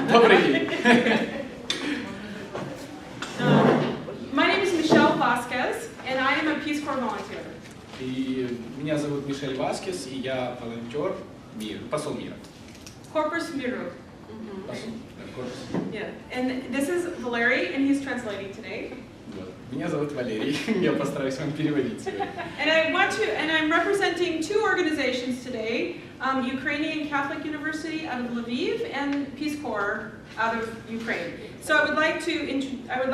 Добрый день. My name is Michelle Vasquez, and I am a Peace Corps volunteer. И меня зовут Мишель Васкес, и я волонтер, посол мира. Corpus Miru. Посол, да, корпус. Yeah, and this is Valery, and he's translating today. Вот. Меня зовут Валерий, я постараюсь вам переводить сегодня. And I'm representing two organizations today, Ukrainian Catholic University out of Lviv and Peace Corps out of Ukraine. So I would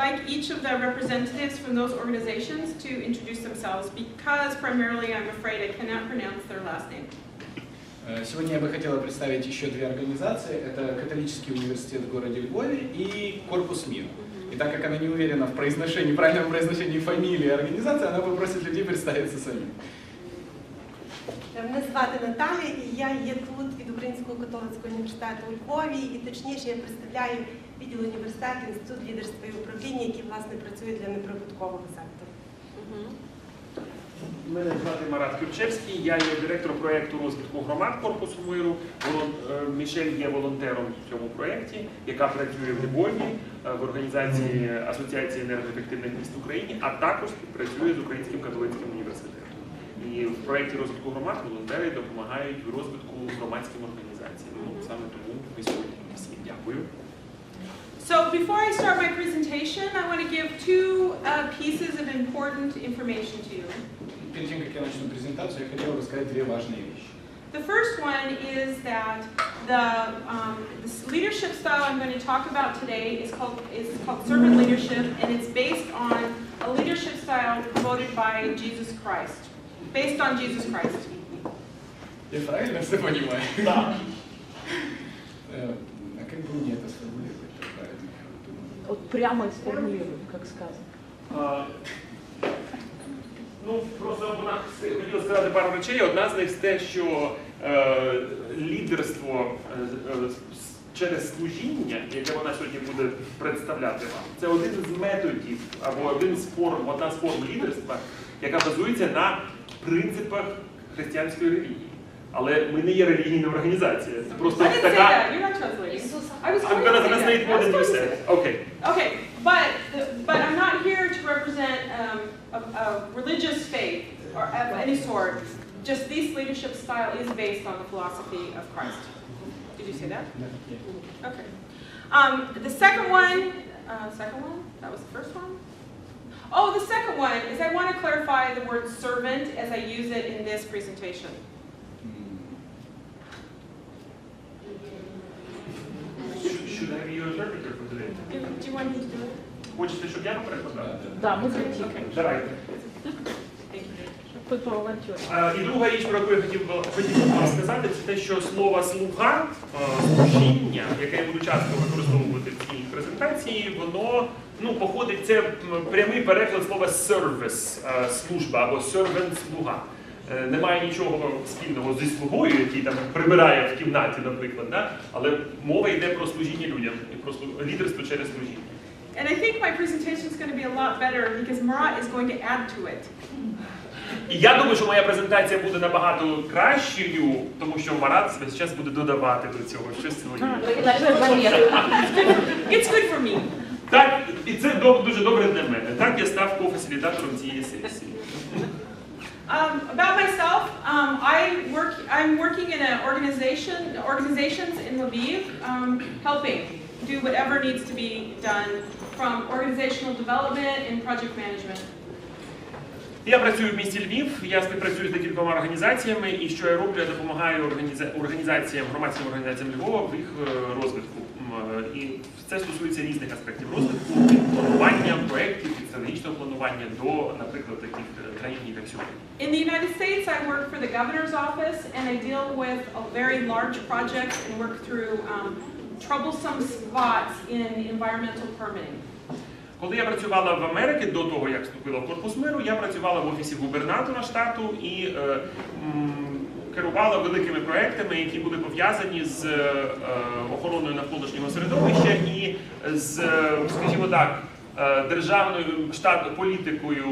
like each of the representatives from those organizations to introduce themselves because primarily I'm afraid I cannot pronounce their last name. Сегодня я бы хотела представить еще две организации. Это Католический университет в городе Львове и Корпус мира. И так как она не уверена в правильном произношении фамилии организации, она попросит людей представиться самим. Мене звати Наталія, і я є тут від Українського католицького університету у Львові, і точніше я представляю відділ університету, інститут лідерства і управління, який, власне, працює для неприбуткового сектору. Мене звати Марат Кюрчевський, я є директором проєкту розвитку громад Корпусу миру. Мішель є волонтером в цьому проєкті, яка працює в Львові, в організації Асоціації енергоефективних міст в Україні, а також співпрацює з Українським католицьким університетом. І в проєкті розвитку громад волонтери допомагають в розвитку громадським організаціям. Саме тому ми сьогодні всім дякую. So before I start my presentation, I want to give two pieces of important information to you. Перед тем, как я начну презентацию, я хотел бы сказать две важные вещи. The first one is that this leadership style I'm going to talk about today is called servant leadership, and it's based on a leadership style promoted by Jesus Christ, based on Jesus Christ. Я правильно все понимаю? Да. А как бы мне это сформулировать правильно? Вот прямо сформулируем, как сказано. Ну, просто вона хотіла сказати пару речей. Одна з них те, що лідерство через служіння, яке вона сьогодні буде представляти вам, це один з методів, або одна з форм лідерства, яка базується на принципах християнської релігії. Але ми не є релігійна організація. Це просто така... I'm going to translate more than you said. Okay. Okay, but I'm not here to represent a religious faith or of any sort. Just this leadership style is based on the philosophy of Christ. Did you say that? Yeah. Okay. The second one? That was the first one? Oh, the second one is I want to clarify the word servant as I use it in this presentation. Should I be your interpreter for today? Do you want me to do it? Хочете, щоб я перекладав? Да, мы хотим. Давайте. Вы волонтер. І друга річ, про яку я хотів вам сказати, це те, що слово «слуга», «служіння», яке я буду часто використовувати в цій презентації, воно походить, це прямий переклад слова «service», «служба» або «servant» – «слуга». Немає нічого спільного зі слугою, який там прибирає в кімнаті, наприклад, да? Але мова йде про служіння людям і про лідерство через служіння. And I think my presentation is going to be a lot better because Marat is going to add to it. І я думаю, що моя презентація буде набагато кращою, тому що Марат весь час буде додавати до цього щось своє. It's good for me. Так, і це дуже добре для мене. Так я став кофасилітатором цієї сесії. About myself, I'm working in organizations in Lviv, helping do whatever needs to be done from organizational development and project management. Я працюю в місті Львів, я співпрацюю з декількома організаціями, і що я роблю, я допомагаю громадським організаціям Львова в їх розвитку. І це стосується різних аспектів розвитку, від планування проєктів, від стратегічного планування до, наприклад, таких країн, як сьогодні. In the United States, I work for the governor's office, and I deal with very large projects and work through troublesome spots in environmental permitting. Коли я працювала в Америці, до того, як вступила в Корпус миру, я працювала в офісі губернатора штату і керувала великими проектами, які були пов'язані з охороною навколишнього середовища і з, скажімо так, державною політикою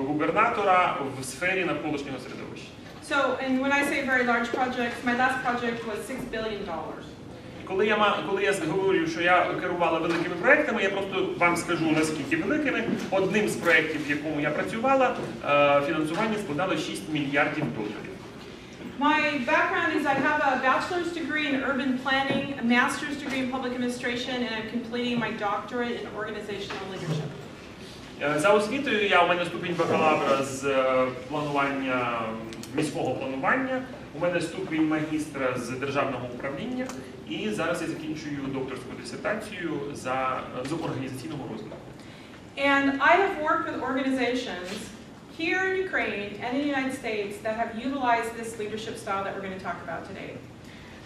губернатора в сфері навколишнього середовища. So, and when I say very large projects, my last project was $6 billion. коли я говорю, що я керувала великими проектами, я просто вам скажу, наскільки великими. Одним з проєктів, в якому я працювала, фінансування складало $6 мільярдів. My background is I have a bachelor's degree in urban planning, a master's degree in public administration, and I'm completing my doctorate in organizational leadership. За освітою у мене ступінь бакалавра з планування, міського планування, у мене ступінь магістра з державного управління, і зараз я закінчую докторську дисертацію з організаційного розвитку. And I have worked with organizations here in Ukraine and in the United States that have utilized this leadership style that we're going to talk about today.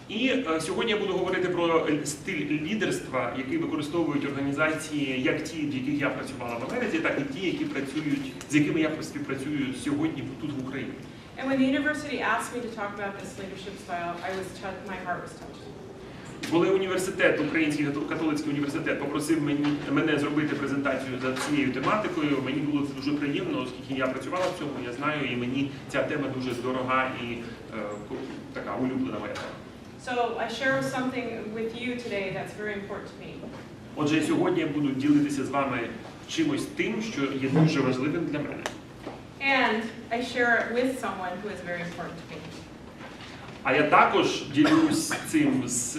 І сьогодні я буду говорити про стиль лідерства, який використовують організації, як ті, в яких я працювала в Америці, так і ті, які працюють, з якими я співпрацюю сьогодні тут в Україні. And when the university asked me to talk about this leadership style, my heart was touched. Коли університет, Український католицький університет, попросив мене зробити презентацію за цією тематикою, мені було це дуже приємно, оскільки я працювала в цьому, я знаю, і мені ця тема дуже дорога і така улюблена моя тема. So I share something with you today that's very important to me. Отже, сьогодні я буду ділитися з вами чимось тим, що є дуже важливим для мене. And I share it with someone who is very important to me. А я також ділюсь цим з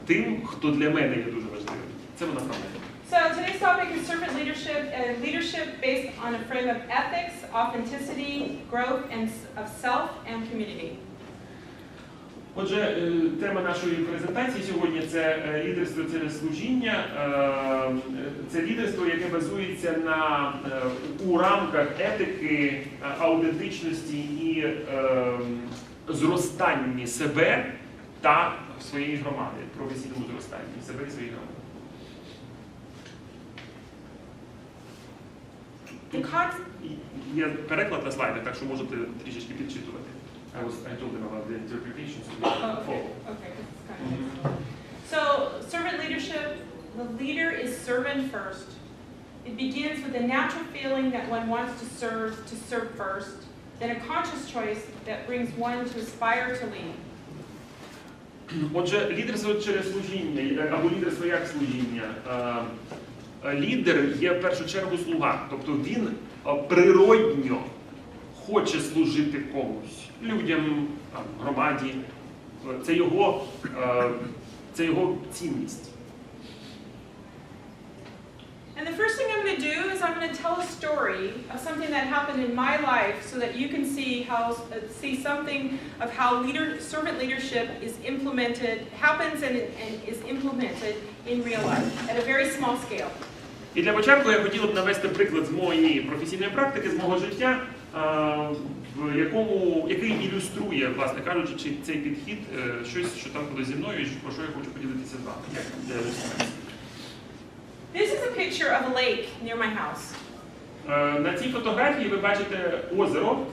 тим, хто для мене є дуже важливим. Це вона правда. So today's topic is servant leadership, leadership based on a frame of ethics, authenticity, growth, and of self and community. Отже, тема нашої презентації сьогодні – це лідерство через служіння. Це лідерство, яке базується у рамках етики, аутентичності і зростанні себе та своєї громади, професійному зростанні себе і своєї громади. Є переклад на слайдах, так що можете трішечки підчитувати. I told them about the interpretation. Okay. So, servant leadership, the leader is servant first. It begins with a natural feeling that one wants to serve first, then a conscious choice that brings one to aspire to lead. Отже, лідерство через служіння, або лідерство як служіння. Лідер є в першу чергу слуга, тобто він природньо хоче служити комусь, людям, громаді. Це його цінність. And the first thing I'm going to do is I'm going to tell a story of something that happened in my life so that you can see something of how servant leadership is happens and is implemented in real life at a very small scale. І для початку я хотів б навести приклад з моєї професійної практики, з мого життя, який ілюструє, власне кажучи, цей підхід, щось, що там було зі мною і про що я хочу поділитися з вами. This is a picture of a lake near my house. На цій фотографії ви бачите озеро.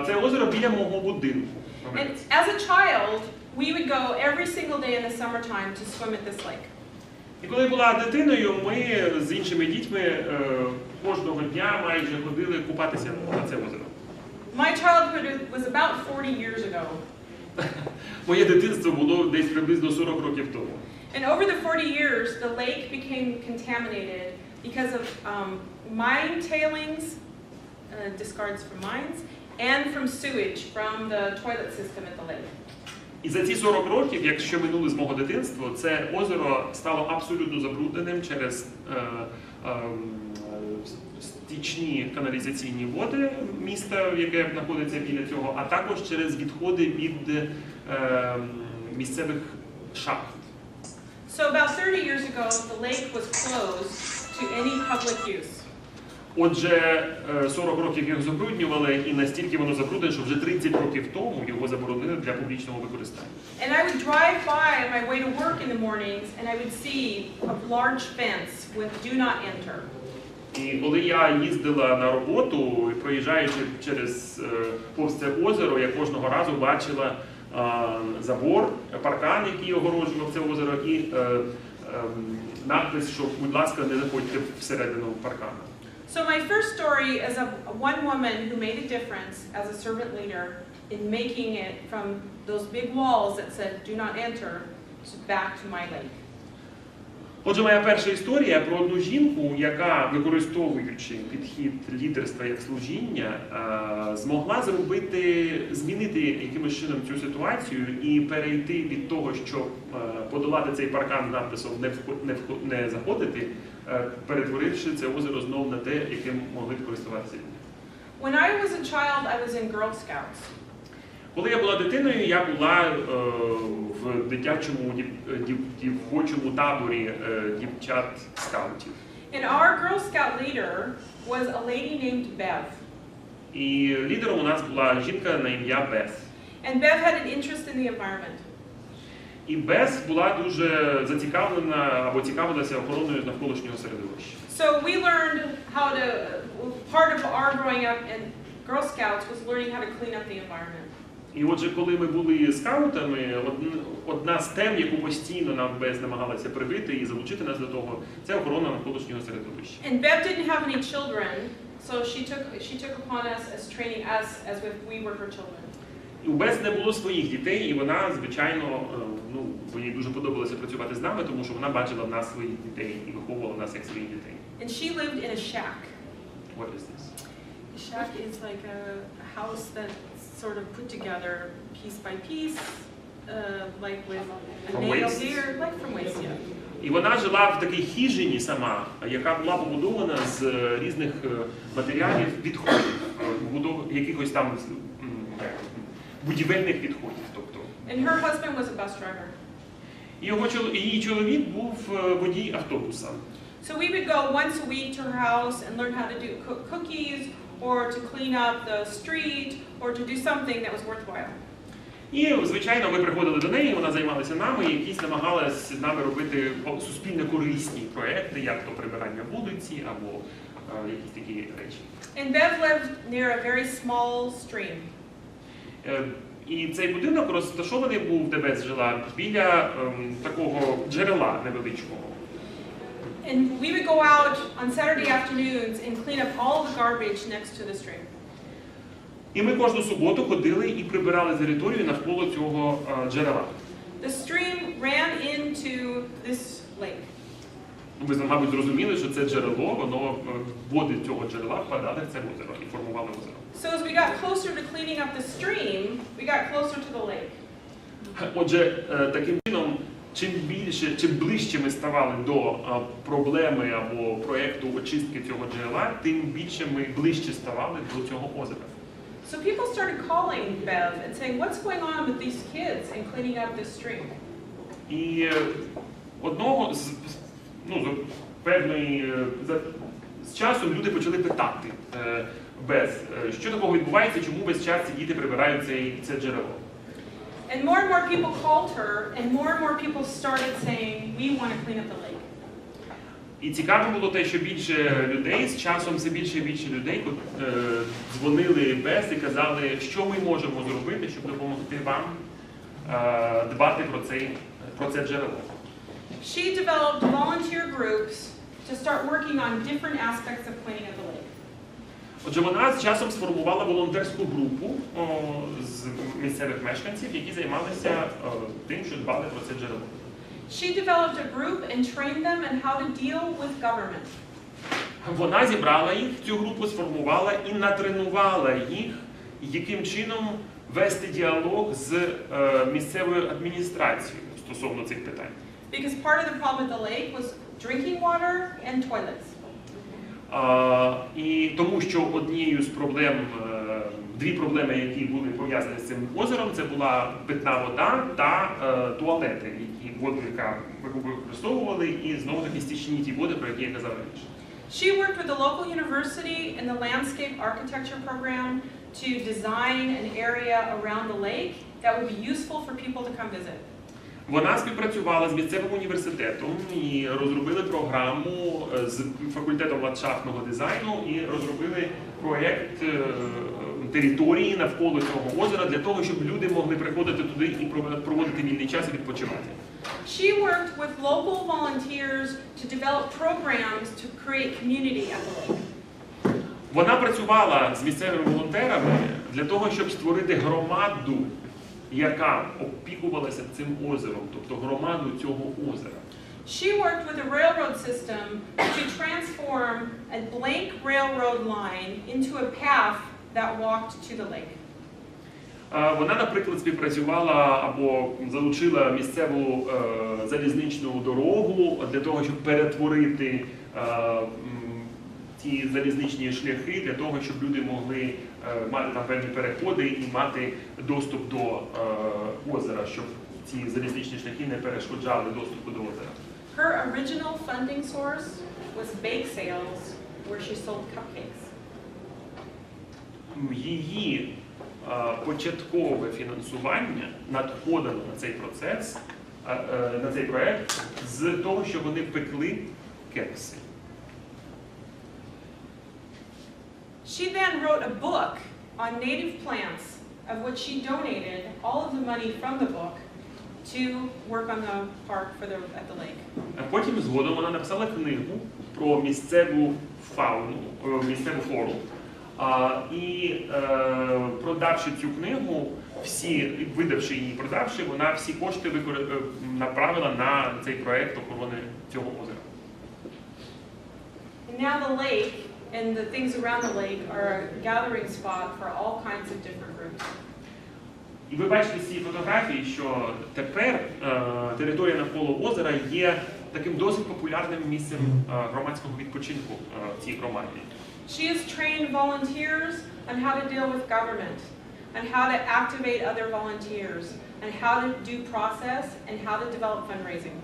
Це озеро біля мого будинку. And as a child, we would go every single day in the summertime to swim at this lake. І коли я була дитиною, ми з іншими дітьми кожного дня майже ходили купатися на це озеро. My childhood was about 40 years ago. Моє дитинство було десь приблизно 40 років тому. And over the 40 years, the lake became contaminated because of mine tailings, discards from mines, and from sewage from the toilet system at the lake. І за ці 40 років, якщо минули з мого дитинства, це озеро стало абсолютно забрудненим через стічні каналізаційні води міста, яке знаходиться біля цього, а також через відходи від місцевих шахт. So about 30 years ago, the lake was closed to any public use. Отже, 40 років його забруднювали, і настільки воно забруднене, що вже 30 років тому його заборонили для публічного використання. And I would drive by on my way to work in the mornings, and I would see a large fence with "Do not enter." І коли я їздила на роботу, проїжджаючи повз це озеро, я кожного разу бачила забор, паркан, який огороджував це озеро, і надпис, що, будь ласка, не заходьте всередину паркану. So my first story is of one woman who made a difference as a servant leader in making it from those big walls that said "Do not enter" back to my lake. Отже, моя перша історія про одну жінку, яка, використовуючи підхід лідерства як служіння, змогла змінити якимось чином цю ситуацію і перейти від того, щоб подолати цей паркан з надписом «не заходити», перетворивши це озеро знов на те, яким могли б користуватися люди. When I was a child, I was in Girl Scouts. Коли я була дитиною, я була в дитячому дівочому таборі дівчат-скаутів. And our Girl Scout leader was a lady named Bev. І лідером у нас була жінка на ім'я Бес. And Bev had an interest in the environment. І Бес була дуже зацікавлена або цікавилася охороною навколишнього середовища. So we learned how to, part of our growing up in Girl Scouts was learning how to clean up the environment. І отже, коли ми були скаутами, одна з тем, яку постійно нам Бес намагалася привити і залучити нас до того, це охорона навколишнього середовища. And Bev didn't have any children, so she took upon us as training us as if we were her children. І у Бес не було своїх дітей, і вона, звичайно, їй дуже подобалося працювати з нами, тому що вона бачила в нас своїх дітей і виховувала нас як своїх дітей. And she lived in a shack. What is this? A shack is like a house that's sort of put together piece by piece, like with a From nail waste? here, like from waste, yeah. І вона жила в такій хижині сама, яка була побудована з різних матеріалів відходів, якихось там будівельних відходів. Тобто. And her husband was a bus driver. Її чоловік був водій автобуса. So we would go once a week to her house and learn how to cook cookies, or to clean up the street, or to do something that was worthwhile. І, звичайно, ми приходили до неї, вона займалася нами, і якісь намагалась з нами робити суспільно корисні проекти, як то прибирання вулиці або якісь такі речі. And Bev lived near a very small stream. І цей будинок розташований був, де Бес жила, біля такого джерела невеличкого. And we would go out on Saturday afternoons and clean up all the garbage next to the stream. І ми кожну суботу ходили і прибирали територію навколо цього джерела. The stream ran into this lake. Ви, мабуть, зрозуміли, що це джерело, води цього джерела впадали в це озеро і формували озеро. So as we got closer to cleaning up the stream, we got closer to the lake. Отже, таким чином, чим ближче ми ставали до проблеми або проєкту очистки цього джерела, тим більше ми ближче ставали до цього озера. So people started calling Bev and saying, what's going on with these kids in cleaning up this stream? І одного з часом люди почали питати Бес, що такого відбувається, чому весь час ці діти прибирають це джерело. And more people called her, and more people started saying, we want to clean up the lake. І цікаво було те, що більше людей, з часом все більше і більше людей дзвонили Бес і казали, що ми можемо зробити, щоб допомогти вам дбати про це джерело. She developed volunteer groups to start working on different aspects of cleaning up the lake. Отже, вона з часом сформувала волонтерську групу з місцевих мешканців, які займалися тим, що дбали про це джерело. She developed a group and trained them in how to deal with government. Вона зібрала їх, цю групу сформувала і натренувала їх, яким чином вести діалог з місцевою адміністрацією стосовно цих питань. Because part of the problem with the lake was drinking water and toilets. І тому що однією з проблем, дві проблеми, які були пов'язані з цим озером, це була питна вода та туалети, воду, яку використовували, і знову-таки стічні ті води, про які я казав раніше. She worked with the local university in the landscape architecture program to design an area around the lake that would be useful for people to come visit. Вона співпрацювала з місцевим університетом і розробили програму з факультетом ландшафтного дизайну і розробили проєкт території навколо цього озера для того, щоб люди могли приходити туди і проводити вільний час і відпочивати. She worked with local volunteers to develop programs to create community at the lake. Вона працювала з місцевими волонтерами для того, щоб створити громаду яка опікувалася цим озером, тобто громаду цього озера. She worked with a railroad system to transform a blank railroad line into a path that walked to the lake. Вона, наприклад, співпрацювала або залучила місцеву залізничну дорогу для того, щоб перетворити ці залізничні шляхи, для того, щоб люди могли мати там певні переходи і мати доступ до озера, щоб ці залізничні шляхи не перешкоджали доступу до озера. Her original funding source was bake sales, where she sold cupcakes. Її початкове фінансування надходило на цей процес, на цей проект з того, що вони пекли кекси. She then wrote a book on native plants, of which she donated all of the money from the book to work on the park at the lake. Потім згодом вона написала книгу про місцеву фауну, місцеву флору. І продавши цю книгу, видавши її, продавши, вона всі кошти направила на цей проект охорони цього озера. And now the lake and the things around the lake are a gathering spot for all kinds of different groups. І ви бачите з цієї фотографії, що тепер територія навколо озера є таким досить популярним місцем громадського відпочинку в цій громаді. She has trained volunteers on how to deal with government, and how to activate other volunteers, and how to do process, and how to develop fundraising.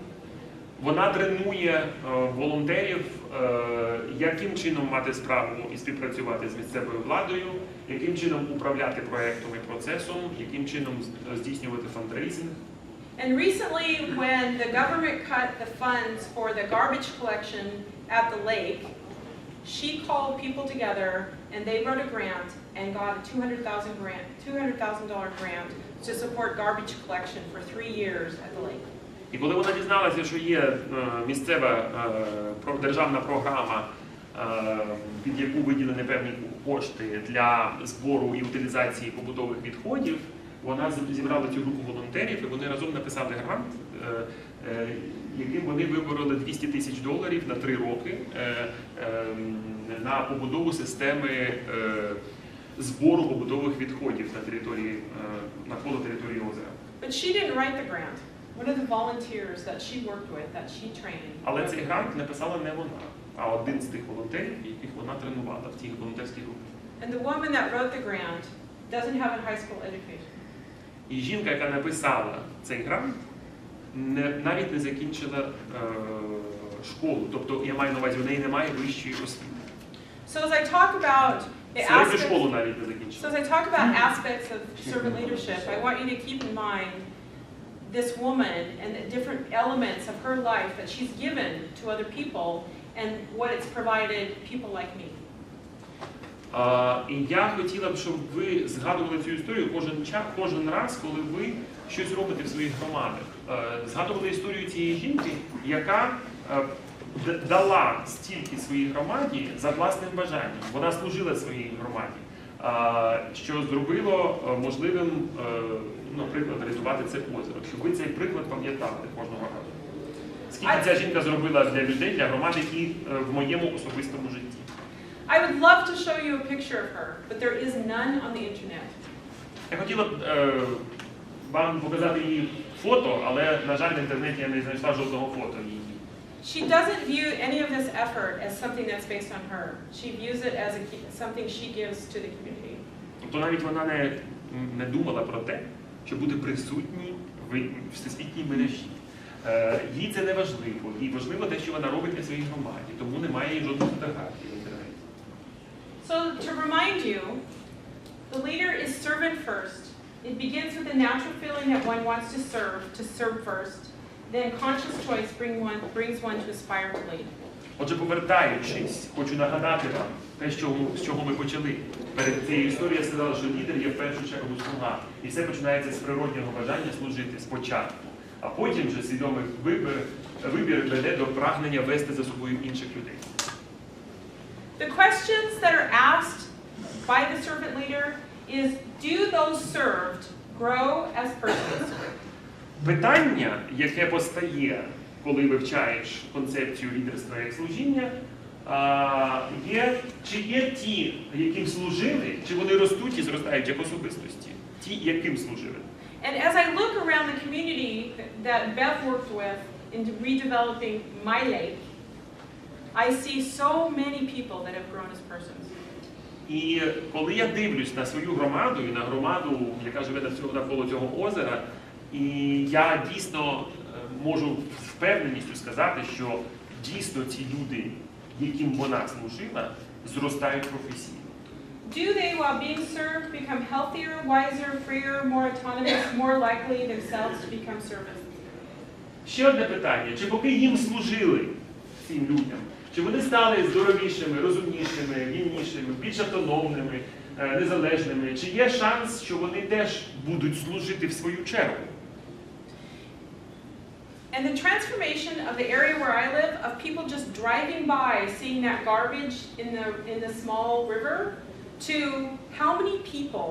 Вона тренує волонтерів, яким чином мати справу і співпрацювати з місцевою владою, яким чином управляти проєктом і процесом, яким чином здійснювати фандрейзинг. And recently, when the government cut the funds for the garbage collection at the lake, she called people together and they wrote a grant and got a $200,000 grant to support garbage collection for 3 years at the lake. І коли вона дізналася, що є місцева державна програма, під яку виділені певні кошти для збору і утилізації побутових відходів, вона зібрала цю групу волонтерів і вони разом написали грант, яким вони вибороли $200,000 на 3 роки на побудову системи збору побутових відходів на території, навколо території озера. But she didn't write the grant. One of the volunteers that she worked with, that she trained. Але цей грант написала не вона, а один з тих волонтерів, яких вона тренувала в цій волонтерській групі. And the woman that wrote the grant doesn't have a high school education. І жінка, яка написала цей грант, навіть не закінчила школу. Тобто, я маю на увазі, у неї немає вищої освіти. So as I talk about the Середню школу aspects, навіть не so закінчила. as I talk about aspects of servant leadership, I want you to keep in mind this woman and the different elements of her life that she's given to other people and what it's provided people like me. І я хотіла б, щоб ви згадували цю історію кожен раз, коли ви щось робите в своїх громадах. Згадували історію цієї жінки, яка дала стільки своїй громаді за власним бажанням. Вона служила своїй громаді, що зробило можливим, наприклад, рятувати це озеро. Щоб ви цей приклад пам'ятали кожного разу. Скільки ця жінка зробила для людей, для громади і в моєму особистому житті. I would love to show you a picture of her, but there is none on the internet. Я хотіла б вам показати її фото, але, на жаль, в інтернеті я не знайшла жодного фото її. She doesn't view any of this effort as something that's based on her. She views it as something she gives to the community. Тобто навіть вона не думала про те, щоб бути присутній в всесвітній мережі. Їй це не важливо. Їй важливо те, що вона робить для своїй громаді, тому немає жодних фотографій в інтернеті. So to remind you, the leader is servant first. It begins with the natural feeling that one wants to serve first. Then conscious choice brings one to aspire to lead. Отже, повертаючись, хочу нагадати вам те, з чого ми почали. Перед цією історією я сказала, що лідер є в першу чергу слуга. І все починається з природнього бажання служити спочатку. А потім вже свідомий вибір веде до прагнення вести за собою інших людей. The questions that are asked by the servant leader is, do those served grow as persons. Питання, яке постає, коли вивчаєш концепцію лідерства як служіння, чи є ті, яким служили, чи вони ростуть і зростають як особистості? Ті, яким служили. And as I look around the community that Bev worked with in redeveloping my lake, I see so many people that have grown as persons. І коли я дивлюсь на свою громаду і на громаду, яка живе навколо цього озера, і я дійсно можу з впевненістю сказати, що дійсно ці люди, яким вона служила, зростають професійно. Do they, while being served, become healthier, wiser, freer, more autonomous, more likely themselves to become servants? Ще одне питання. Чи поки їм служили, цим людям, чи вони стали здоровішими, розумнішими, вільнішими, більш автономними, незалежними? Чи є шанс, що вони теж будуть служити в свою чергу? And the transformation of the area where I live, of people just driving by, seeing that garbage in the small river, to how many people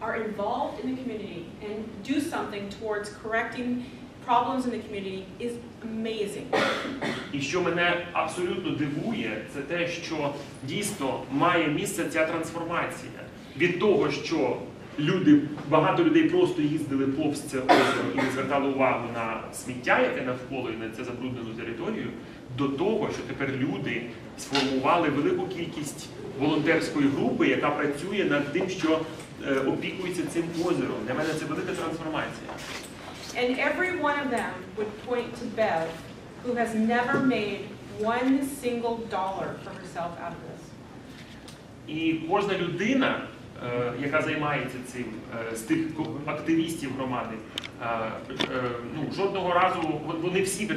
are involved in the community and do something towards correcting problems in the community is amazing. І що мене абсолютно дивує, це те, що дійсно має місце ця трансформація. Від того, що багато людей просто їздили повз це озеро і не звертали увагу на сміття, яке навколо і на це забруднену територію, до того, що тепер люди сформували велику кількість волонтерської групи, яка працює над тим, що опікується цим озером. Для мене це велика трансформація. And every one of them would point to Bev, who has never made $1 single for herself out of this. І кожна людина, яка займається цим, з тих активістів громади, жодного разу, вони всі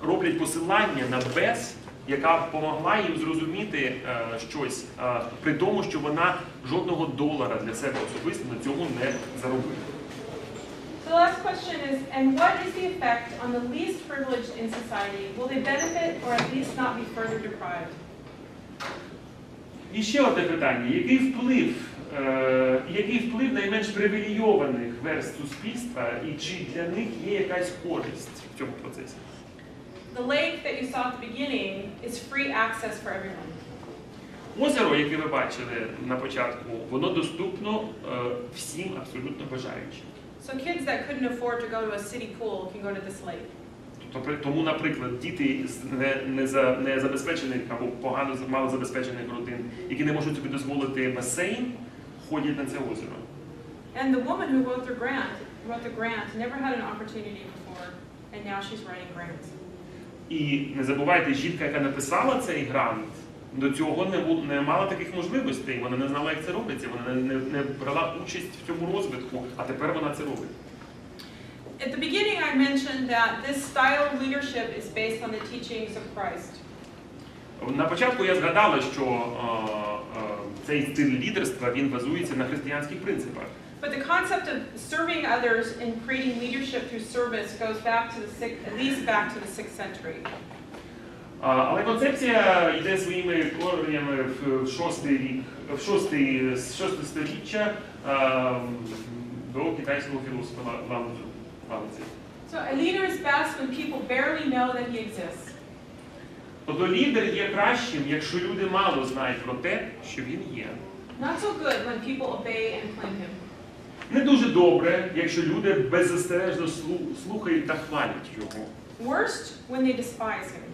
роблять посилання на Бес, яка допомогла їм зрозуміти щось, при тому, що вона жодного долара для себе особисто на цьому не заробила. So the last question is, and what is the effect on the least privileged in society? Will they benefit or at least not be further deprived? І ще одне питання. Який вплив найменш привілейованих верств суспільства і чи для них є якась користь в цьому процесі? The lake that you saw at the beginning is free access for everyone. Озеро, яке ви бачили на початку, воно доступно всім абсолютно бажаючим. So kids that couldn't afford to go to a city pool can go to this lake. Тому, наприклад, діти з незабезпечених або погано малозабезпечених родин, які не можуть собі дозволити басейн, ходять на це озеро. And the woman who wrote the grant never had an opportunity before, and now she's writing grants. І не забувайте, жінка, яка написала цей грант, до цього не мала таких можливостей, вона не знала, як це робиться, вона не брала участь в цьому розвитку, а тепер вона це робить. At the beginning I mentioned that this style of leadership is based on the teachings of Christ. На початку я згадала, що цей стиль лідерства, він базується на християнських принципах. But the concept of serving others and creating leadership through service goes back to at least back to the 6th century. Але концепція йде своїми коренями в 6 сторіччя до китайського філософа Ланцзу. So a leader is best when people barely know that he exists. Тобто лідер є кращим, якщо люди мало знають про те, що він є. Not so good when people obey and claim him. Не дуже добре, якщо люди беззастережно слухають та хвалять його. Worst when they despise him.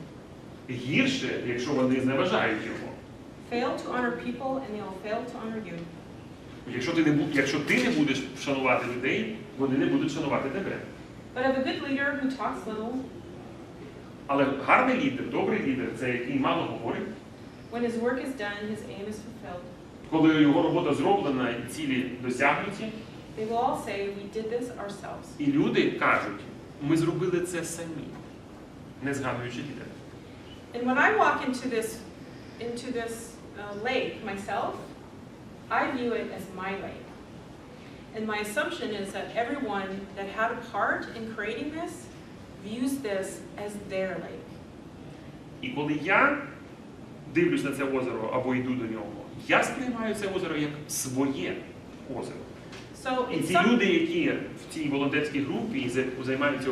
Гірше, якщо вони зневажають його. Fail to honor people and they will fail to honor you. Якщо ти не будеш шанувати людей, вони не будуть шанувати тебе. But of a good leader who talks little, Але гарний лідер, добрий лідер, це який мало говорить. when his work is done, his aim is fulfilled. Коли його робота зроблена і цілі досягнуті, They will all say, we did this ourselves. і люди кажуть, ми зробили це самі, не згадуючи лідера. And when I walk into this lake myself, I view it as my lake. And my assumption is that everyone that had a part in creating this views this as their lake. І коли я дивлюсь на це озеро або йду до нього, я сприймаю це озеро як своє озеро. So І it's ці some, люди, які в цій волонтерській групі і займаються,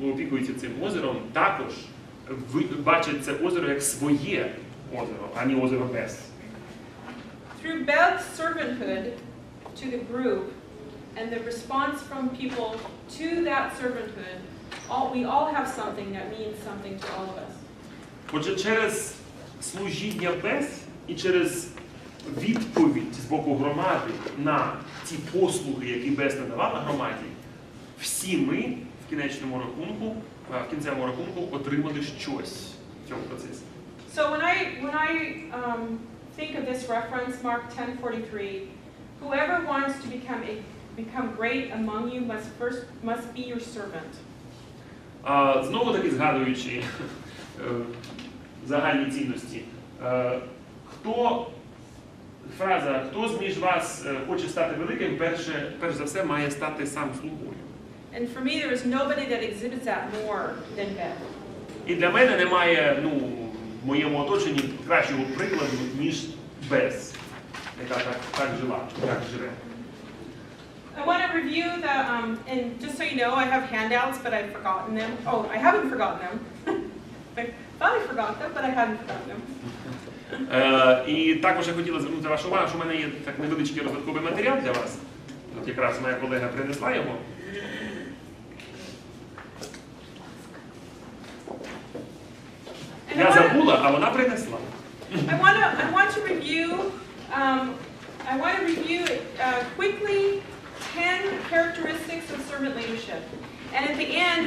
опікуються цим озером, також бачать це озеро як своє озеро, а не озеро без. through Beth's servanthood to the group and the response from people to that servanthood, we all have something that means something to all of us. Отже, через служіння без і через відповідь з боку громади на ті послуги, які без надавала громаді, всі ми в кінцевому рахунку отримали щось в цьому процесі. So when I think of this reference, Mark 10:43, whoever wants to become great among you must be your servant. Знову таки згадуючи загальні цінності, фраза «Хто з вас хоче стати великим, перш за все має стати сам слугою». And for me, there is nobody that exhibits that more than Beth. І для мене немає, в моєму оточенні кращого прикладу, ніж Бес, яка так жила, так живе. I want to review the, and just so you know, I have handouts, but I've forgotten them. Oh, I haven't forgotten them. I thought I forgot them, but I hadn't forgotten them. І також я хотіла звернути вашу увагу, що в мене є так невеличкий розвитковий матеріал для вас. От якраз моя колега принесла його. Я забула, а вона принесла. I want to review quickly 10 characteristics of servant leadership. And at the end,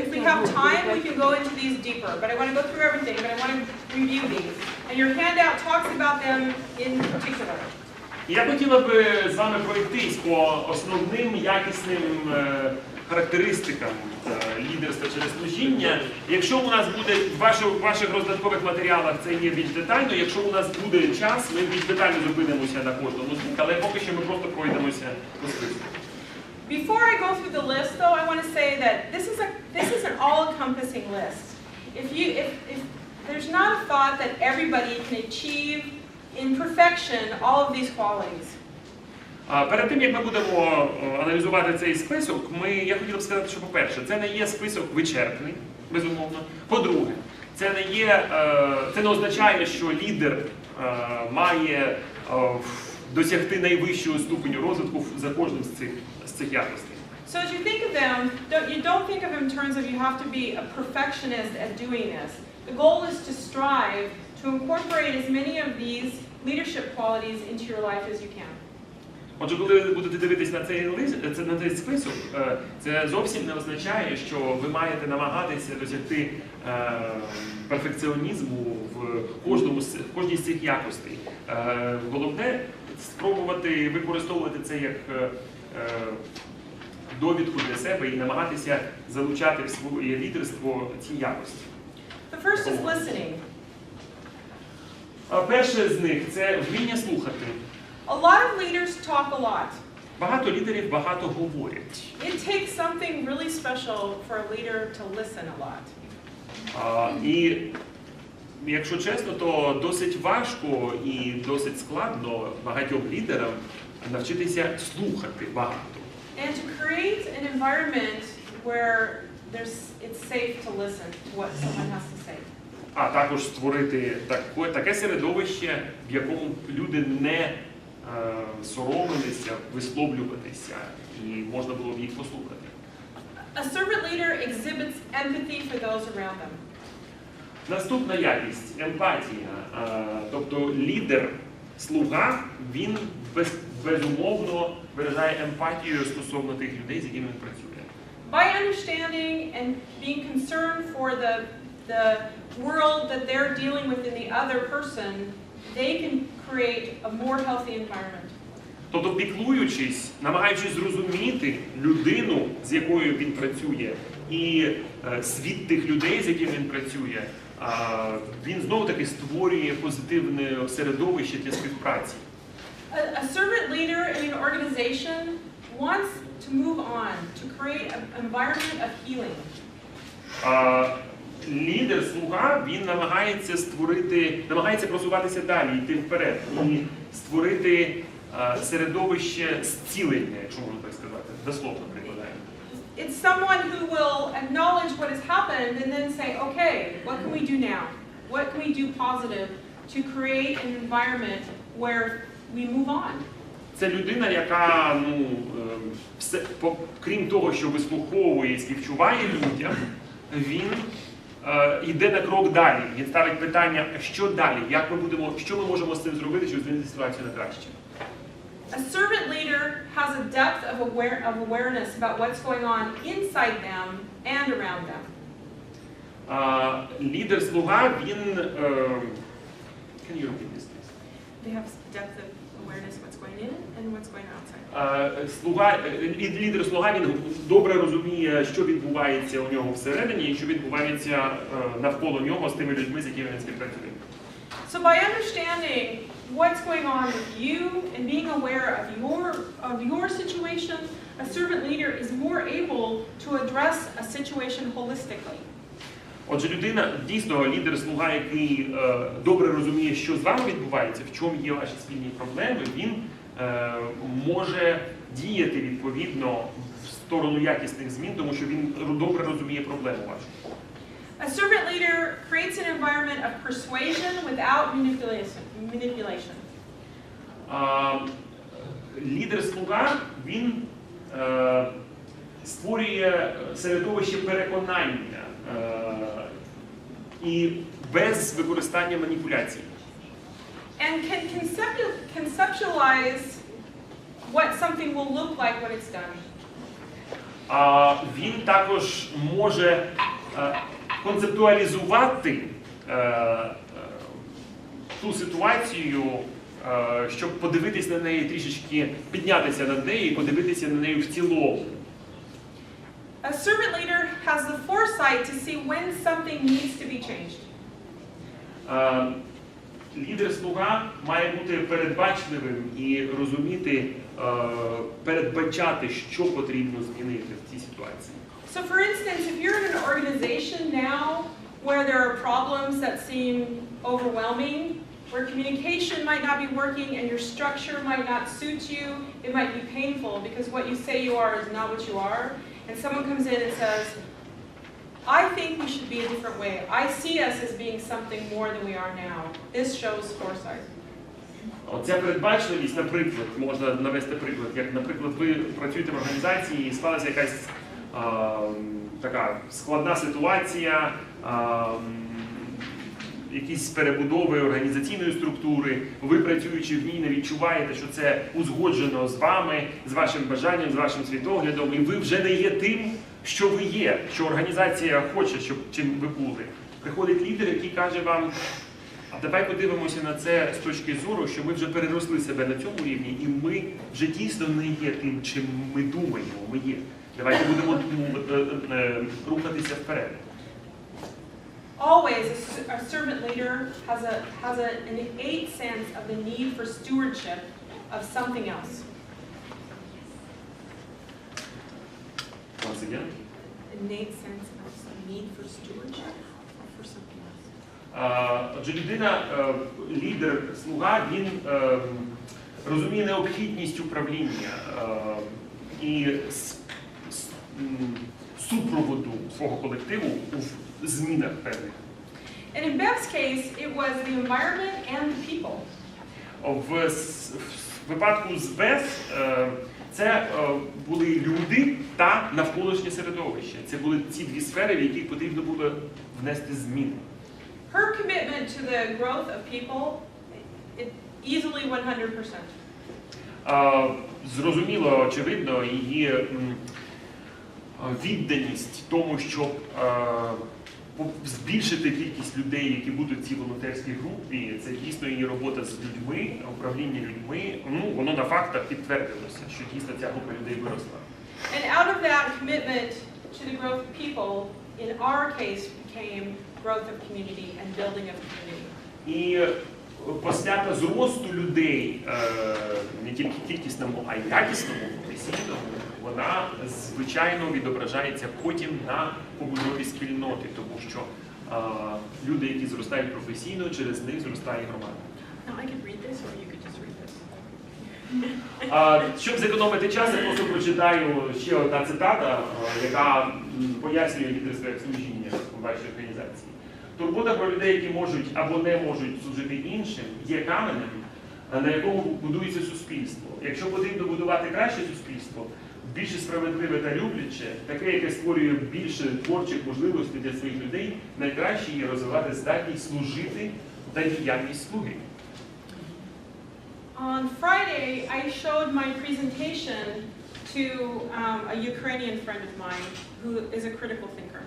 if we have time, we can go into these deeper. But I want to go through everything, but I want to review these. And your handout talks about them in particular. Я хотіла би з вами пройтись по основним якісним характеристикам лідерства через служіння. Якщо у нас буде в ваших роздаткових матеріалах це є більш детально, якщо у нас буде час, ми більш детально зупинимося на кожному з них, але поки що ми просто пройдемося по списку. Before I go through the list, though, I want to say that this is an all-encompassing list. If there's not a thought that everybody can achieve in perfection all of these qualities. Перед тим, як ми будемо аналізувати цей список, я хотів б сказати, що, по-перше, це не є список вичерпний, безумовно. По-друге, це не означає, що лідер має досягти найвищого ступеню розвитку за кожним з цих якостей. So as you think of them, you don't think of them in terms of you have to be a perfectionist at doing this. The goal is to strive to incorporate as many of these leadership qualities into your life as you can. Отже, коли ви будете дивитись на цей список, це зовсім не означає, що ви маєте намагатися досягти перфекціонізму в кожній з цих якостей. Головне – спробувати використовувати це як довідку для себе і намагатися залучати в своє лідерство ці якості. The first is listening. Перше з них – це вміння слухати. A lot of leaders talk a lot. Багато лідерів багато говорять. It takes something really special for a leader to listen a lot. І якщо чесно, то досить важко і досить складно багатьом лідерам навчитися слухати багато. And to create an environment where it's safe to listen to what someone has to say. А також створити таке середовище, в якому люди не соромилися висловлюватися і можна було б їх послухати. A servant leader exhibits empathy for those around them. Наступна якість – емпатія. Тобто лідер, слуга, він безумовно виражає емпатію стосовно тих людей, з якими він працює. By understanding and being concerned for the world that they're dealing with in the other person, they can create a more healthy environment. Тобто, піклуючись, намагаючись зрозуміти людину, з якою він працює, і світ тих людей, з якими він працює, він знову-таки створює позитивне середовище для співпраці. A servant leader in an organization wants to move on, to create an environment of healing. Лідер, слуга, він намагається просуватися далі, йти вперед і створити середовище зцілення, якщо можна так сказати, дословно прикладаємо. It's someone who will acknowledge what has happened and then say, okay, what can we do now? What can we do positive to create an environment where we move on? Це людина, яка, крім того, що вислуховує і співчуває людям, він йде на крок далі. Він ставить питання, що далі, що ми можемо з цим зробити, щоб змінити ситуацію на краще. A servant leader has a depth of awareness about what's going on inside them and around them. Лідер-слуга, він... Can you repeat this, please? They have depth of awareness of what's going in and what's going outside. Лідер-слуга, він добре розуміє, що відбувається у нього всередині і що відбувається навколо нього з тими людьми, з якими він співпрацює. So by understanding what's going on with you and being aware of your situation, a servant leader is more able to address a situation holistically. Отже, людина, дійсно, лідер-слуга, який добре розуміє, що з вами відбувається, в чому є ваші спільні проблеми, він може діяти відповідно в сторону якісних змін, тому що він добре розуміє проблему вашу. A servant leader creates an environment of persuasion without manipulation. Лідер-слуга, він створює середовище переконання і без використання маніпуляцій. And can conceptualize what something will look like when it's done. Він також може концептуалізувати ту ситуацію, щоб подивитись на неї трішечки, піднятися над нею і подивитися на неї в цілому. A servant leader has the foresight to see when something needs to be changed. Лідер-слуга має бути передбачливим і розуміти, передбачати, що потрібно змінити в цій ситуації. So for instance, if you're in an organization now where there are problems that seem overwhelming, where communication might not be working and your structure might not suit you, it might be painful because what you say you are is not what you are, and someone comes in and says, I think we should be a different way. I see us as being something more than we are now. This shows foresight. Оця передбачливість, наприклад, можна навести приклад, як, наприклад, ви працюєте в організації і склалася якась така складна ситуація, якісь перебудови організаційної структури, ви, працюючи в ній, не відчуваєте, що це узгоджено з вами, з вашим бажанням, з вашим світоглядом, і ви вже не є тим, що ви є, що організація хоче, щоб чим ви були. Приходить лідер, який каже вам, а давай подивимося на це з точки зору, що ми вже переросли себе на цьому рівні, і ми вже дійсно не є тим, чим ми думаємо, ми є. Давайте будемо рухатися вперед. Always, a servant leader has an innate sense of the need for stewardship of something else. Once again. Innate sense of some need for stewardship or for something else. Отже, людина, лідер, слуга, він розуміє необхідність управління і супроводу свого колективу у змінах певних. And in Bev's case, it was the environment and the people. В випадку з Бев це були люди та навколишнє середовище. Це були ці дві сфери, в яких потрібно було внести зміни. Her commitment to the growth of people, easily 100%. Зрозуміло, очевидно, її відданість тому, щоб збільшити кількість людей, які будуть в цій волонтерській групі, це дійсно її робота з людьми, управління людьми, воно на фактах підтвердилося, що дійсно ця група людей виросла. And out of that commitment to the growth of people, in our case, became growth of community and building of community. І після зросту людей, не тільки кількісному, а й якісному, професійному, вона, звичайно, відображається потім на побудові спільноти, тому що люди, які зростають професійно, через них зростає громада. Now I could read this or you could just read this. Щоб зекономити час, я просто прочитаю ще одна цитата, яка пояснює лідерство як служіння у вашій організації. Турбота про людей, які можуть або не можуть служити іншим, є каменем, на якому будується суспільство. Якщо потрібно будувати краще суспільство, більше справедливе та любляче, таке, яке створює більше творчих можливостей для своїх людей, найкраще є розвивати здатність служити та діяльність слуги. On Friday, I showed my presentation to a Ukrainian friend of mine who is a critical thinker.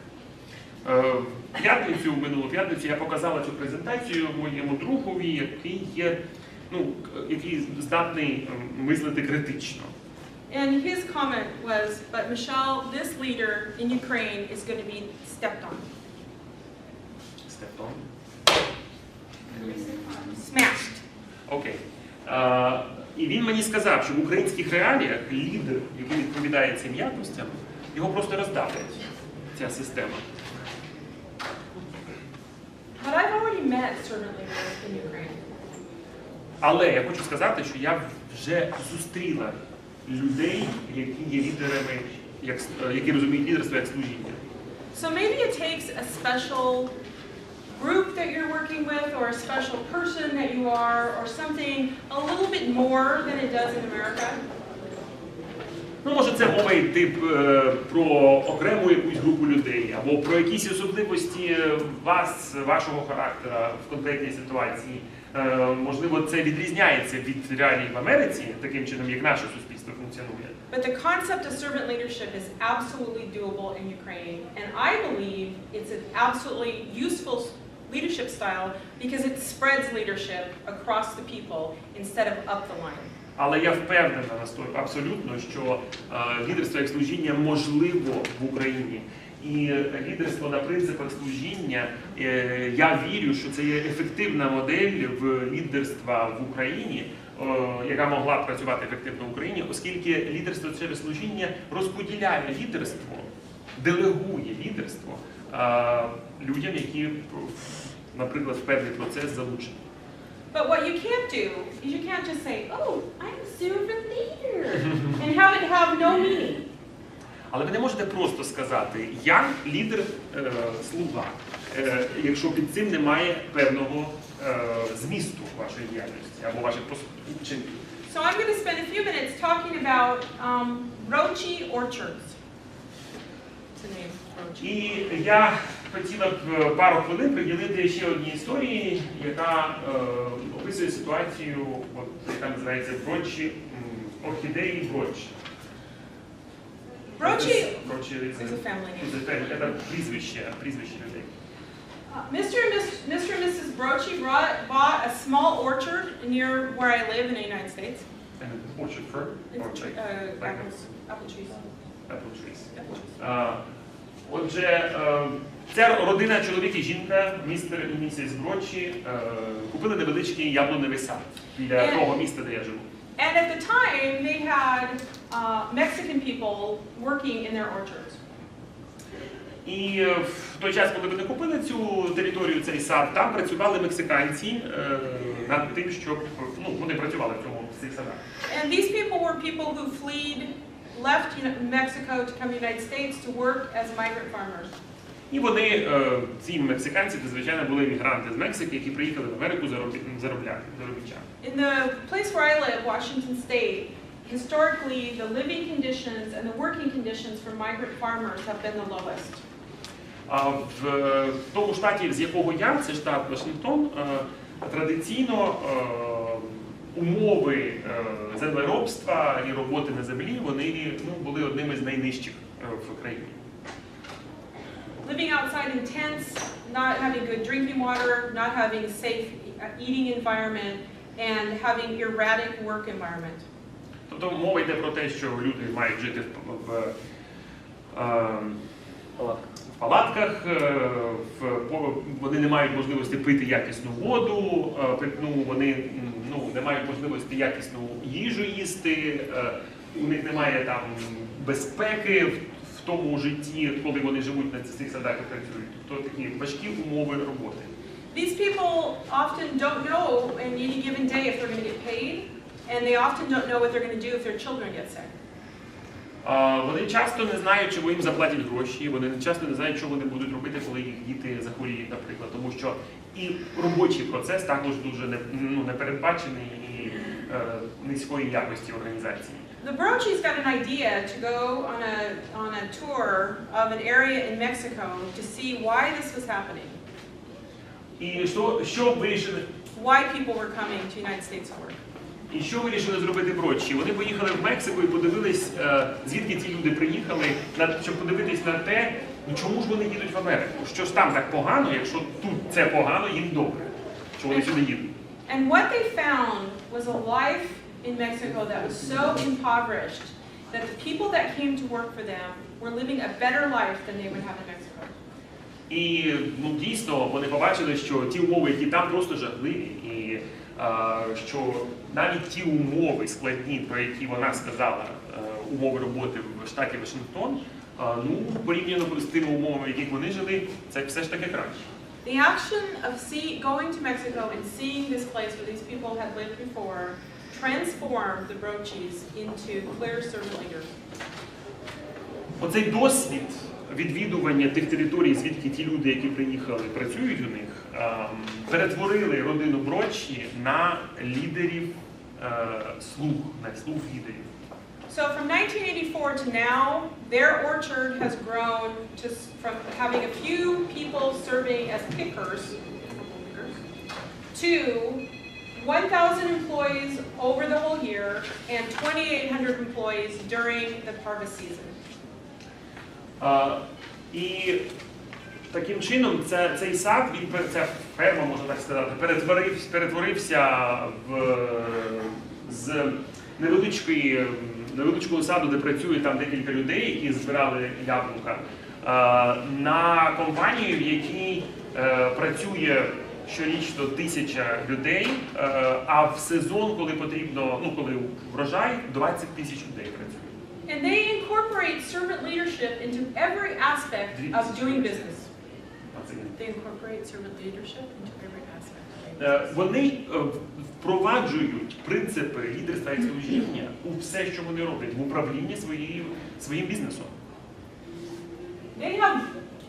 Минулу п'ятницю я показала цю презентацію моєму другові, який здатний мислити критично. And his comment was, but Michelle, this leader in Ukraine is going to be stepped on. Stepped on? Smashed. Окей. І він мені сказав, що в українських реаліях лідер, який відповідає цим якостям, його просто роздавлять, ця система. But I've already met servant leaders in Ukraine. Але я хочу сказати, що я вже зустріла людей, які є лідерами, які розуміють лідерство як служіння. So maybe it takes a special group that you're working with, or a special person that you are, or something a little bit more than it does in America. Ну, може, це мова йти про окрему якусь групу людей, або про якісь особливості вашого характера в конкретній ситуації. Можливо, це відрізняється від реалій в Америці, таким чином, як наше суспільство функціонує. But the concept of servant leadership is absolutely doable in Ukraine, and I believe it's an absolutely useful leadership style because it spreads leadership across the people instead of up the line. Але я впевнена абсолютно, що лідерство як служіння можливо в Україні. І лідерство на принципах служіння, я вірю, що це є ефективна модель в лідерства в Україні, яка могла б працювати ефективно в Україні, оскільки лідерство через служіння розподіляє лідерство, делегує лідерство людям, які, наприклад, в певний процес залучені. But what you can't do is you can't just say, oh, I'm a servant leader, and have it have no meaning. Але ви не можете просто сказати, я лідер-слуга, якщо під цим немає певного змісту вашої діяльності або ваших вчинків. So I'm going to spend a few minutes talking about Rochi Orchards. It's the name, Rochi. І я хотіла б пару хвилин приділити ще одній історії, яка описує ситуацію, яка називається Брочі, орхідеї Брочі. Brochi is a family name. Це прізвище людей. Mr. and Mrs. Brochi bought a small orchard near where I live in the United States. And orchard for? Apple trees. Apple trees. Отже, ця родина, чоловік і жінка, містер і місіс Брочі, купили невеличкий яблуневий сад біля того міста, де я живу. And at the time, they had Mexican people working in their orchards. І в той час, коли вони купили цю територію, цей сад, там працювали мексиканці над тим, щоб вони працювали в цих садах. And these people were people who left Mexico to come to the United States to work as migrant farmers. І вони, ці мексиканці, звичайно, були мігранти з Мексики, які приїхали в Америку заробляти. In the place where I live, Washington State, historically the living conditions and the working conditions for migrant farmers have been the lowest. В тому штаті, з якого я, це штат Вашингтон, традиційно умови землеробства і роботи на землі, вони були одними з найнижчих в країні. Living outside in tents, not having good drinking water, not having a safe eating environment, and having erratic work environment. Тобто мова йде про те, що люди мають жити в палатках, вони не мають можливості пити якісну воду, вони не мають можливості якісну їжу їсти, у них немає там безпеки в тому житті, коли вони живуть на цих садах і працюють. Тобто такі важкі умови роботи. These people often don't know in any given day if they're going to get paid. and they often don't know what they're going to do if their children get sick. Вони часто не знають, чому їм заплатять гроші, вони часто не знають, що вони будуть робити, коли їх діти захворіють, наприклад, тому що і робочий процес також дуже непередбачений і низької якості організації. The Brochi's got an idea to go on a tour of an area in Mexico to see why this was happening. І що вирішили? Why people were coming to the United States for work. І що вирішили зробити Брочі? Вони поїхали в Мексику і подивились, звідки ці люди приїхали, щоб подивитись на те, чому ж вони їдуть в Америку. Що ж там так погано, якщо тут це погано, їм добре, що вони сюди їдуть. And what they found was a life in Mexico that was so impoverished that the people that came to work for them were living a better life than they would have in Mexico. І дійсно вони побачили, що ті умови, які там просто жахливі, і що навіть ті умови складні, про які вона сказала, умови роботи в штаті Вашингтон, порівняно з тими умовами, в яких вони жили, це все ж таки краще. The action of going to Mexico and seeing this place where these people had lived before transformed the Brochis into clear servant leaders. Оцей досвід відвідування тих територій, звідки ті люди, які приїхали, працюють у них, перетворили родину Брочі на лідерів слуг, на слуг лідерів. So from 1984 to now, their orchard has grown from having a few people serving as pickers to 1,000 employees over the whole year and 2,800 employees during the harvest season. І таким чином цей сад, ця ферма, можна так сказати, перетворився з невеличкого саду, де працює там декілька людей, які збирали яблука, на компанію, в якій працює щорічно 1000 людей, а в сезон, коли потрібно, коли врожай, 20 000 людей працює. And they incorporate servant leadership into every aspect of doing business. They incorporate servant leadership into every aspect. Вони впроваджують принципи лідерства і служіння у все, що вони роблять, в управлінні своїм бізнесом. They have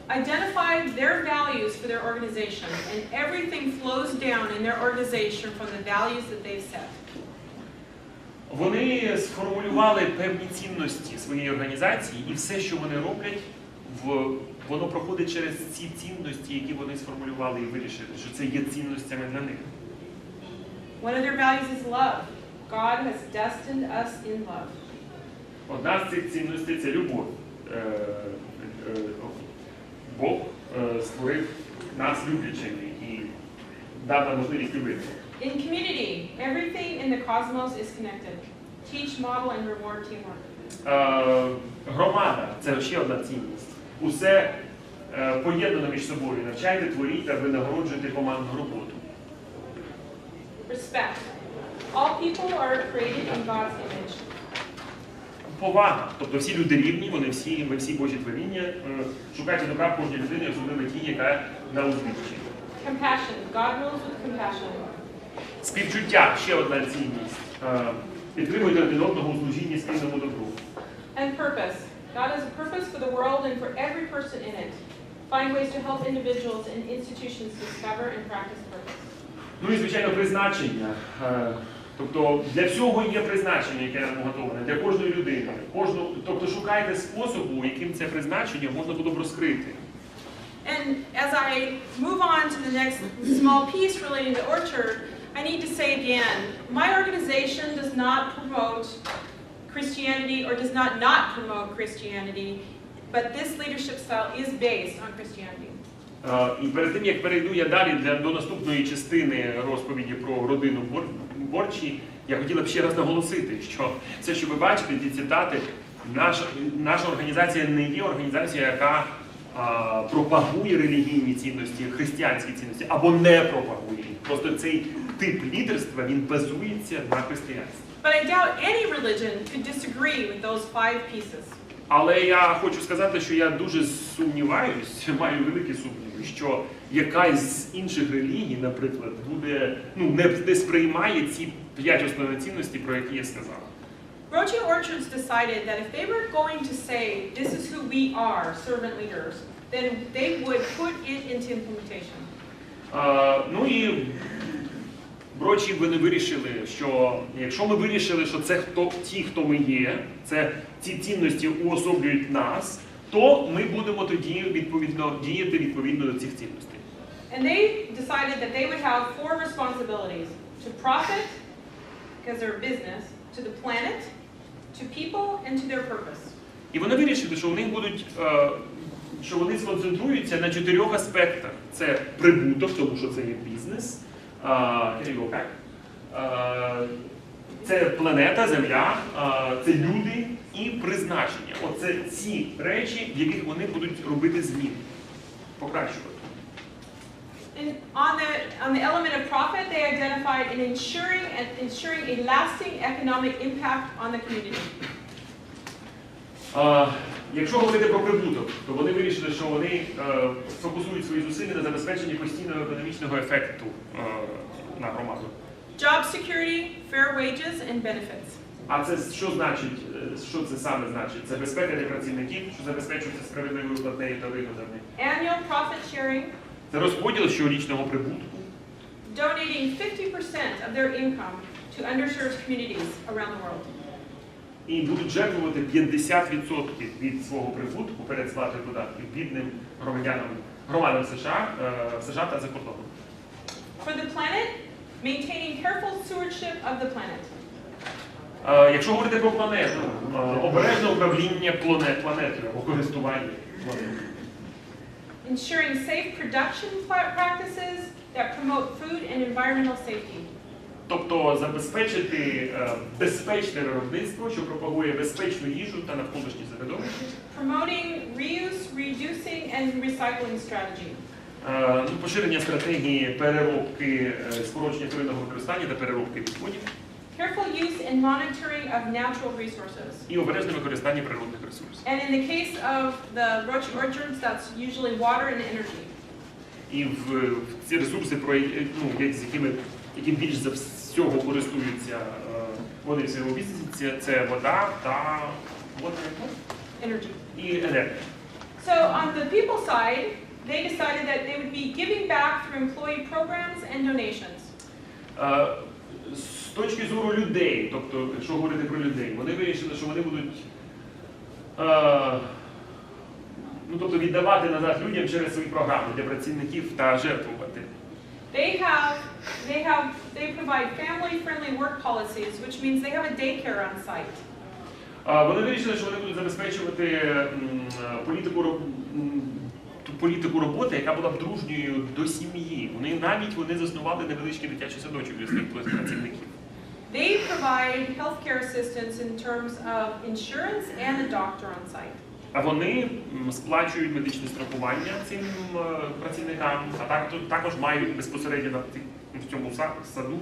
identified their values for their organization, and everything flows down in their organization from the values that they've set. Вони сформулювали певні цінності своєї організації, і все, що вони роблять, воно проходить через ці цінності, які вони сформулювали і вирішили, що це є цінностями для них. One of their values is love. God has destined us in love. Одна з цих цінностей – це любов. Бог створив нас люблячими і дав нам можливість любити. In community, everything in the cosmos is connected. Teach, model, and reward teamwork. Громада – це ще одна цінність. Усе поєднано між собою. Навчайте, творіть та винагороджуйте командну роботу. Respect. All people are created in God's image. Повага. Тобто всі люди рівні, ми всі Божі творіння. Шукайте добра в кожній людині, особливо тій, яка на узбіччі. Compassion. God rules with compassion. Співчуття – ще одна цінність. Підтримуйте один одного у служінні спільному добру. And purpose. God has a purpose for the world and for every person in it. Find ways to help individuals and institutions discover and practice purpose. Ну і, звичайно, призначення. Тобто для всього є призначення, яке нам уготоване, для кожної людини. Тобто шукайте способу, яким це призначення можна було б розкрити. And as I move on to the next small piece relating to orchard, I need to say again, my organization does not promote Christianity or does not promote Christianity, but this leadership style is based on Christianity. І перед тим, як перейду я далі до наступної частини розповіді про родину Борчі, я хотіла б ще раз наголосити, що все, що ви бачите, ті цитати, наша організація не є організація, яка пропагує релігійні цінності, християнські цінності, або не пропагує їх. Просто цей тип лідерства, він базується на християнстві. But I doubt any religion could disagree with those 5 pieces. Але я хочу сказати, що я дуже сумніваюсь, маю великі сумніви, що якась з інших релігій, наприклад, буде, не сприймає ці 5 основних цінностей, про які я сказав. Roche Orchards decided that if they were going to say, this is who we are, servant leaders, then they would put it into implementation. Ну і Брочі вони вирішили, що якщо ми вирішили, що це ті, хто ми є, ці цінності уособлюють нас, то ми будемо тоді діяти відповідно до цих цінностей. And they decided that they would have 4 responsibilities: to profit, because they're a business, to the planet, to people, and to their purpose. І вони вирішили, що що вони сконцентруються на 4 аспектах. Це прибуток, тому що це є бізнес, це планета, земля, це люди і призначення. Оце ці речі, в яких вони будуть робити зміни, покращувати. And on the element of profit, they identified in ensuring a lasting economic impact on the community. Якщо говорити про прибуток, то вони вирішили, що вони фокусують свої зусилля на забезпеченні постійного економічного ефекту на громаду. Job security, fair wages, and benefits. А це що значить? Що це саме значить? Це безпека для працівників, що забезпечується справедливою платнею та вигодами. Annual profit sharing. Це розподіл щорічного прибутку. Donating 50% of their income to underserved communities around the world. І будуть жертвувати 50% від свого прибутку перед сплатою податків бідним громадам США та за кордоном. For the planet, maintaining careful stewardship of the planet. Якщо говорити про планету, обережне управління планетою або користування планетою. Ensuring safe production practices that promote food and environmental safety. Тобто забезпечити безпечне виробництво, що пропагує безпечну їжу та навколишнє середовище. Promoting reuse, reducing and recycling strategy. Поширення стратегії переробки, скорочення вторинного використання та переробки відходів. Careful use and monitoring of natural resources. І обережне використання природних ресурсів. And in the case of the Roche Orchards, that's usually water and energy. І в ці ресурси, яким більш за всього користуються вони в своєму бізнесі, це вода та Energy. і енергія. So on the people side, they decided that they would be giving back through employee programs and donations. З точки зору людей, тобто, якщо говорити про людей, вони вирішили, що вони будуть віддавати назад людям через свої програми для працівників та жертвувати. They provide family-friendly work policies, which means they have a daycare on site. Вони вирішили, що вони будуть забезпечувати політику роботи, яка була б дружньою до сім'ї. Вони заснували невеличкий дитячий садочок для своїх працівників. They provide healthcare assistance in terms of insurance and a doctor on site. А вони сплачують медичне страхування цим працівникам, а також мають безпосередньо в цьому саду,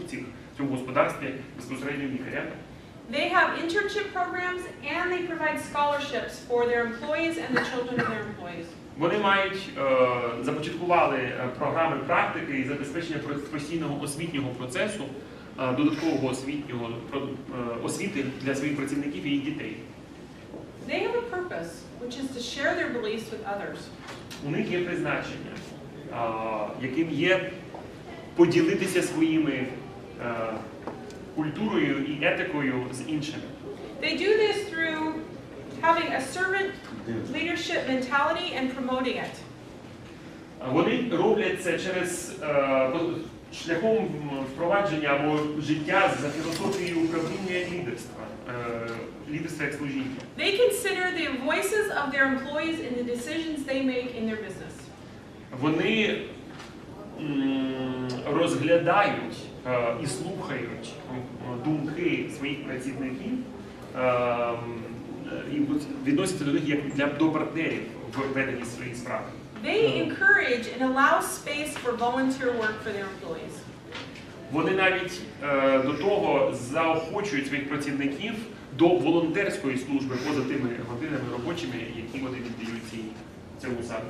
в цьому господарстві безпосередньо лікаря. They have internship programs and they provide scholarships for their employees and the children of their employees. Вони започаткували програми практики і забезпечення постійного освітнього процесу, додаткового освіти для своїх працівників і їх дітей. They have a purpose, which is to share their beliefs with others. У них є призначення, яким є поділитися своїми культурою і етикою з іншими. They do this through having a servant leadership mentality and promoting it. Вони роблять це через шляхом впровадження або життя за філософією управління і лідерства як служіння. They consider the voices of their employees in the decisions they make in their business. Вони розглядають і слухають думки своїх працівників і відносяться до них як до партнерів в веденні своєї справи. They encourage and allow space for volunteer work for their employees. Вони навіть до того заохочують своїх працівників до волонтерської служби поза тими годинами робочими, які вони віддають цьому саду.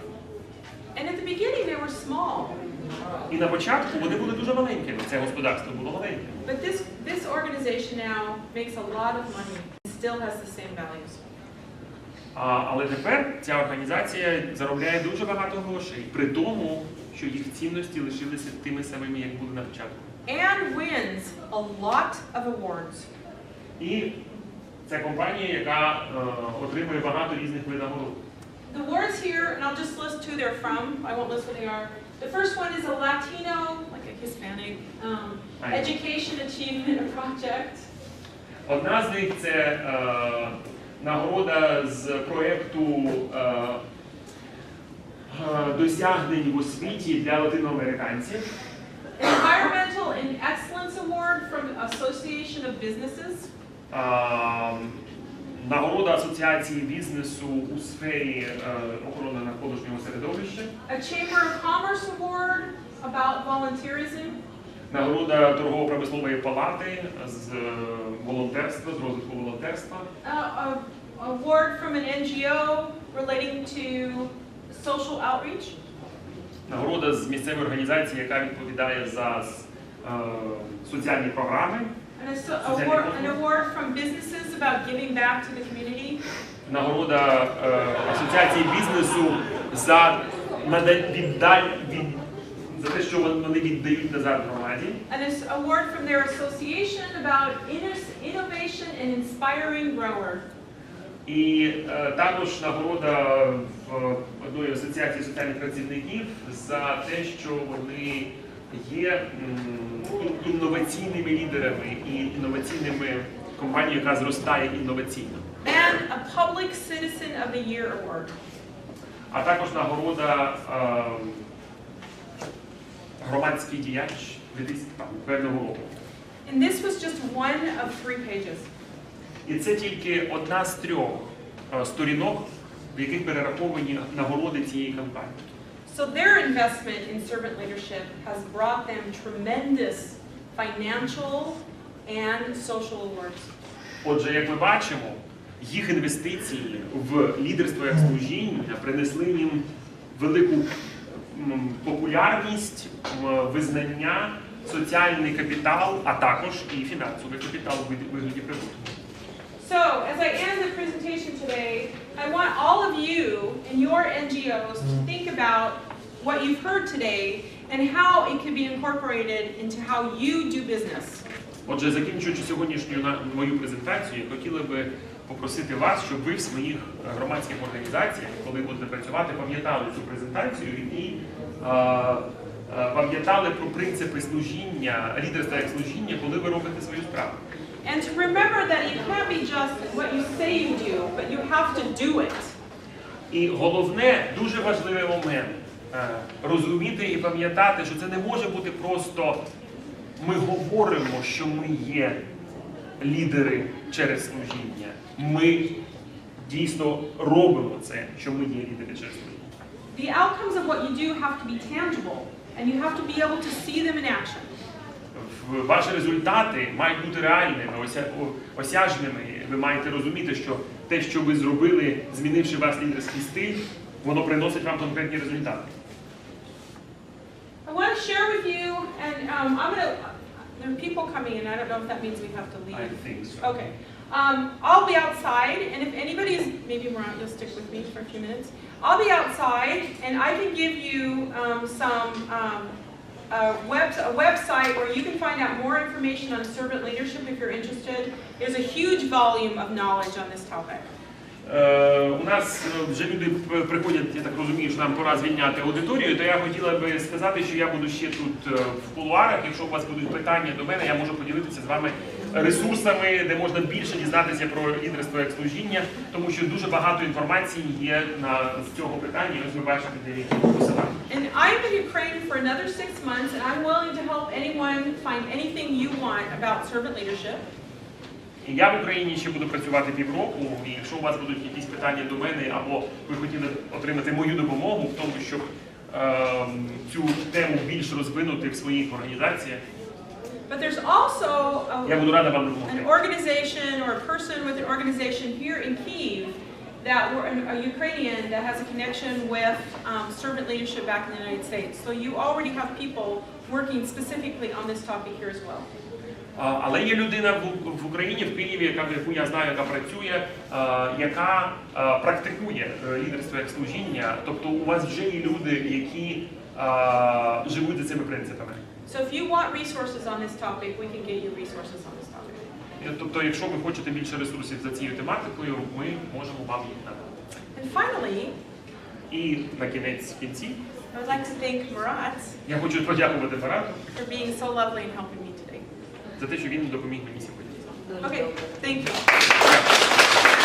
And at the beginning they were small. І на початку вони були дуже маленькими, це господарство було маленьке. But this organization now makes a lot of money and still has the same values. Але тепер ця організація заробляє дуже багато грошей, при тому, що їх цінності лишилися тими самими, як були на початку. And wins a lot of awards. І це компанія, яка отримує багато різних винагород. The awards here, and I'll just list who they're from. I won't list what they are. The first one is a Latino, like a Hispanic, Education Achievement Project. Одна з них це нагорода з проєкту досягнень в освіті для латиноамериканців. Environmental and Excellence Award from Association of Businesses. Нагорода Асоціації бізнесу у сфері охорони навколишнього середовища. A Chamber of Commerce Award about volunteerism. Нагорода торгово-промислової палати з волонтерства, з розвитку волонтерства. Award from an NGO relating to social outreach. Нагорода з місцевої організації, яка відповідає за соціальні програми. An award from businesses about giving back to the community. Нагорода Асоціації бізнесу за те, що вони віддають назад громаді. And an award from their association about innovation and inspiring grower. І також нагорода в одної асоціації соціальних працівників за те, що вони є інноваційними лідерами і інноваційними компанією, яка зростає інноваційно. And a Public Citizen of the Year award. А також нагорода громадський діяч 2001 року. And this was just one of 3 pages. І це тільки одна з 3 сторінок, в яких перераховані нагороди цієї кампанії. So their investment in servant leadership has brought them tremendous financial and social awards. Отже, як ми бачимо, їх інвестиції в лідерство як служіння принесли їм велику популярність, визнання, соціальний капітал, а також і фінансовий капітал у вигляді прибутку. So, as I end the presentation today, I want all of you and your NGOs to think about what you've heard today and how it could be incorporated into how you do business. Отже, закінчуючи сьогоднішню мою презентацію, хотіли би попросити вас, щоб ви в своїх громадських організаціях, коли будете працювати, пам'ятали цю презентацію і пам'ятали про принципи служіння, лідерства як служіння, коли ви робите свою справу. And to remember that it can't be just what you say you do, but you have to do it. І головне, дуже важливий момент, розуміти і пам'ятати, що це не може бути просто ми говоримо, що ми є лідери через служіння. Ми дійсно робимо це, що ми є лідери через служіння. The outcomes of what you do have to be tangible, and you have to be able to see them in action. Ваші результати мають бути реальними, осяжними. Ви маєте розуміти, що те, що ви зробили, змінивши ваш лідерський стиль, воно приносить вам конкретні результати. I want to share with you, and there are people coming in. I don't know if that means we have to leave. I think so. Okay. I'll be outside, and if anybody's, maybe Murat, you'll stick with me for a few minutes. I'll be outside, and I can give you a website where you can find out more information on servant leadership if you're interested. There's a huge volume of knowledge on this topic. У нас вже люди приходять, я так розумію, що нам пора звільняти аудиторію, то я хотіла би сказати, що я буду ще тут в кулуарах. Якщо у вас будуть питання до мене, я можу поділитися з вами ресурсами, де можна більше дізнатися про лідерство як служіння, тому що дуже багато інформації є з цього питання, ось ви бачите деякі посилання. And I'm in Ukraine for another 6 months, and I'm willing to help anyone find anything you want about servant leadership. І я в Україні ще буду працювати півроку, і якщо у вас будуть якісь питання до мене, або ви хотіли отримати мою допомогу в тому, щоб цю тему більш розвинути в своїх організаціях, But there's also я буду рада вам допомогти. an organization or a person with an organization here in Kyiv that were a Ukrainian that has a connection with servant leadership back in the United States. So you already have people working specifically on this topic here as well. Але є людина в Україні, в Києві, яку я знаю, яка працює, яка практикує лідерство як служіння. Тобто у вас вже є люди, які живуть за цими принципами. So if you want resources on this topic, we can get you resources on this topic. Тобто, якщо ви хочете більше ресурсів за цією тематикою, ми можемо вам їх надати. And finally, І на кінці, I would like to thank Murat я хочу подякувати Марату for being so lovely and helping me today. за те, що він допоміг мені сьогодні. Okay, thank you.